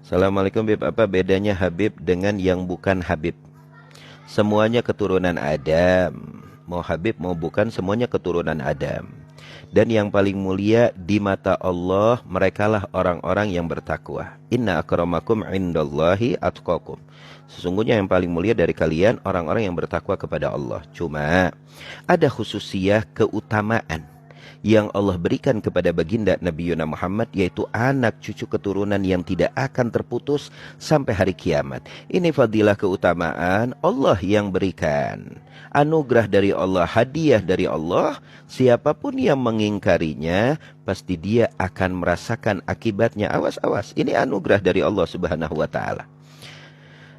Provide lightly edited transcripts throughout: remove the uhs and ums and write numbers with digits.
Assalamualaikum Bib, apa bedanya Habib dengan yang bukan Habib? Semuanya keturunan Adam. Mau Habib mau bukan, semuanya keturunan Adam. Dan yang paling mulia di mata Allah, merekalah orang-orang yang bertakwa. Inna akramakum indallahi atqakum. Sesungguhnya yang paling mulia dari kalian orang-orang yang bertakwa kepada Allah. Cuma ada khususiyah keutamaan yang Allah berikan kepada baginda Nabi Yuna Muhammad, yaitu anak cucu keturunan yang tidak akan terputus sampai hari kiamat. Ini fadilah keutamaan Allah yang berikan. Anugerah dari Allah, hadiah dari Allah. Siapapun yang mengingkarinya, pasti dia akan merasakan akibatnya. Awas, awas. Ini anugerah dari Allah Subhanahu wa Ta'ala.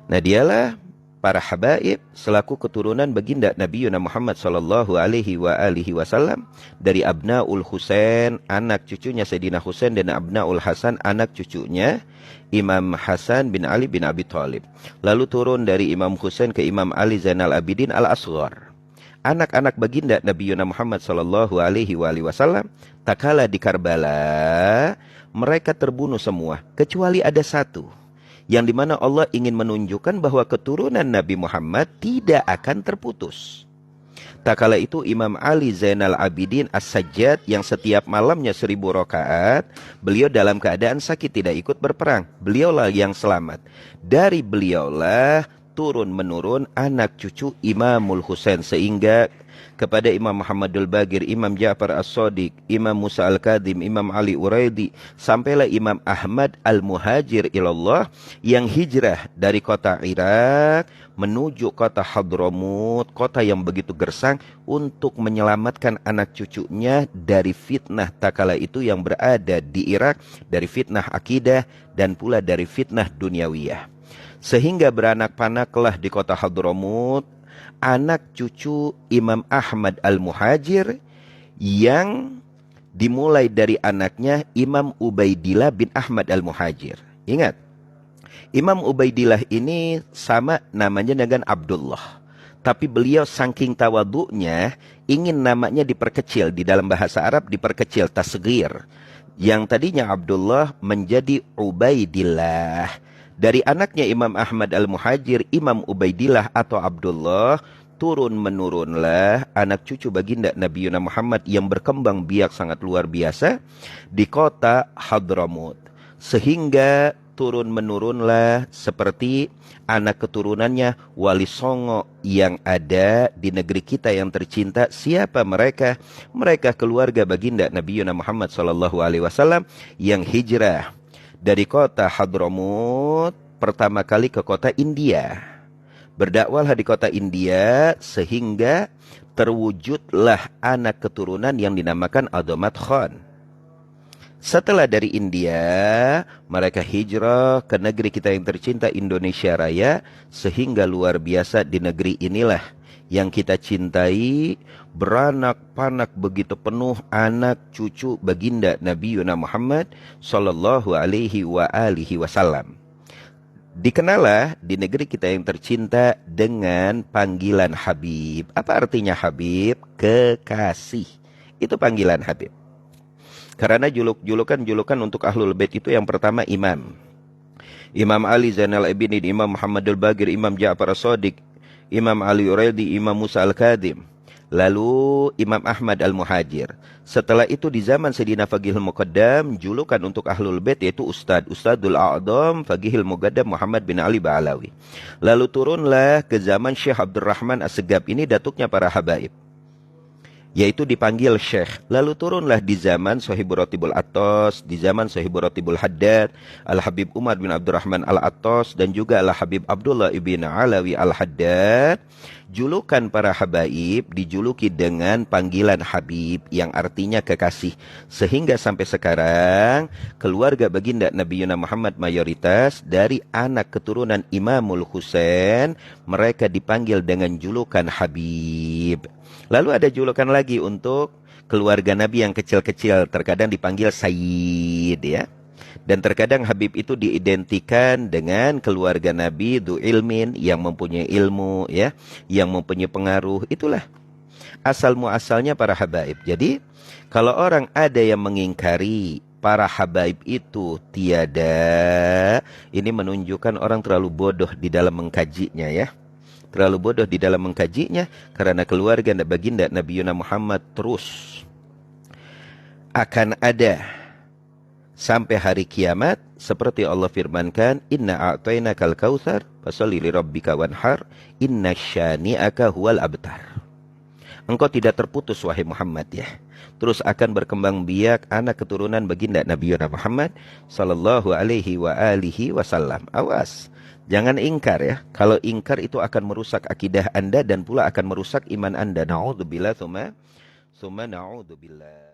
Nah, dialah para habaib selaku keturunan baginda Nabi Yuna Muhammad sallallahu alaihi wasallam dari Abnaul Husain, anak cucunya Sayyidina Husain, dan Abnaul Hasan, anak cucunya Imam Hasan bin Ali bin Abi Thalib. Lalu turun dari Imam Husain ke Imam Ali Zainal Abidin Al-Asghar. Anak-anak baginda Nabi Yuna Muhammad sallallahu alaihi wasallam tatkala di Karbala, mereka terbunuh semua kecuali ada satu, yang dimana Allah ingin menunjukkan bahwa keturunan Nabi Muhammad tidak akan terputus. Tak kala itu Imam Ali Zainal Abidin As-Sajjad yang setiap malamnya 1000 rakaat, beliau dalam keadaan sakit tidak ikut berperang. Beliaulah yang selamat. Dari beliaulah turun-menurun anak cucu Imamul Husain, sehingga kepada Imam Muhammadul Bagir, Imam Ja'far As-Shadiq, Imam Musa Al-Kadhim, Imam Ali Uraidi, sampailah Imam Ahmad Al-Muhajir ilallah yang hijrah dari kota Irak menuju kota Hadramut, kota yang begitu gersang, untuk menyelamatkan anak cucunya dari fitnah takala itu yang berada di Irak, dari fitnah akidah dan pula dari fitnah duniawiyah. Sehingga beranak-panaklah di kota Hadramut anak cucu Imam Ahmad Al-Muhajir yang dimulai dari anaknya Imam Ubaidillah bin Ahmad Al-Muhajir. Ingat, Imam Ubaidillah ini sama namanya dengan Abdullah. Tapi beliau saking tawadhu'nya ingin namanya diperkecil. Di dalam bahasa Arab diperkecil, tasghir. Yang tadinya Abdullah menjadi Ubaidillah. Dari anaknya Imam Ahmad Al-Muhajir, Imam Ubaidillah atau Abdullah, turun-menurunlah anak cucu baginda Nabi Yuna Muhammad yang berkembang biak sangat luar biasa di kota Hadramut. Sehingga turun-menurunlah seperti anak keturunannya Wali Songo yang ada di negeri kita yang tercinta. Siapa mereka? Mereka keluarga baginda Nabi Yuna Muhammad SAW yang hijrah dari kota Hadramut pertama kali ke kota India. Berdakwahlah di kota India sehingga terwujudlah anak keturunan yang dinamakan Adomat Khan. Setelah dari India, mereka hijrah ke negeri kita yang tercinta Indonesia Raya, sehingga luar biasa di negeri inilah yang kita cintai, beranak-panak begitu penuh anak cucu baginda Nabi Yuna Muhammad sallallahu alaihi wasallam. Dikenalah di negeri kita yang tercinta dengan panggilan Habib. Apa artinya Habib? Kekasih. Itu panggilan Habib. Karena julukan untuk Ahlul Bait itu yang pertama Imam. Imam Ali Zainal Abidin, Imam Muhammadul Bagir, Imam Ja'far As-Shadiq, Imam Ali Uraidi, Imam Musa Al-Kadhim, lalu Imam Ahmad Al-Muhajir. Setelah itu di zaman Sayyidina Faqihul Muqaddam, julukan untuk Ahlul Bait yaitu Ustadul A'dham Faqihul Muqaddam Muhammad bin Ali Ba'alawi. Lalu turunlah ke zaman Syekh Abdurrahman As-Segaf, ini datuknya para habaib, yaitu dipanggil Syekh. Lalu turunlah di zaman Sohibur Rotibul Atos, di zaman Sohibur Rotibul Haddad, Al-Habib Umar bin Abdurrahman Al-Atos, dan juga Al-Habib Abdullah ibn Alawi Al-Haddad. Julukan para habaib dijuluki dengan panggilan Habib yang artinya kekasih. Sehingga sampai sekarang keluarga baginda Nabi Yuna Muhammad mayoritas dari anak keturunan Imamul Husain, mereka dipanggil dengan julukan Habib. Lalu ada julukan lagi untuk keluarga Nabi yang kecil-kecil, terkadang dipanggil Sayyid ya. Dan terkadang Habib itu diidentikan dengan keluarga Nabi du ilmin, yang mempunyai ilmu ya, yang mempunyai pengaruh. Itulah asal muasalnya para habaib. Jadi kalau orang ada yang mengingkari para habaib itu tiada. Ini menunjukkan orang terlalu bodoh di dalam mengkajinya ya. Terlalu bodoh di dalam mengkajinya, karena keluarga baginda Nabi Yuna Muhammad terus akan ada sampai hari kiamat, seperti Allah firmankan, inna a'tainakal kautsar fasholli lirabbika wanhar inna syani'aka huwal abtar. Engkau tidak terputus wahai Muhammad ya. Terus akan berkembang biak anak keturunan baginda Nabi Yuna Muhammad sallallahu alaihi wa alihi wasallam. Awas, jangan ingkar ya. Kalau ingkar itu akan merusak akidah Anda dan pula akan merusak iman Anda. Na'udzubillah tsumma na'udzubillah.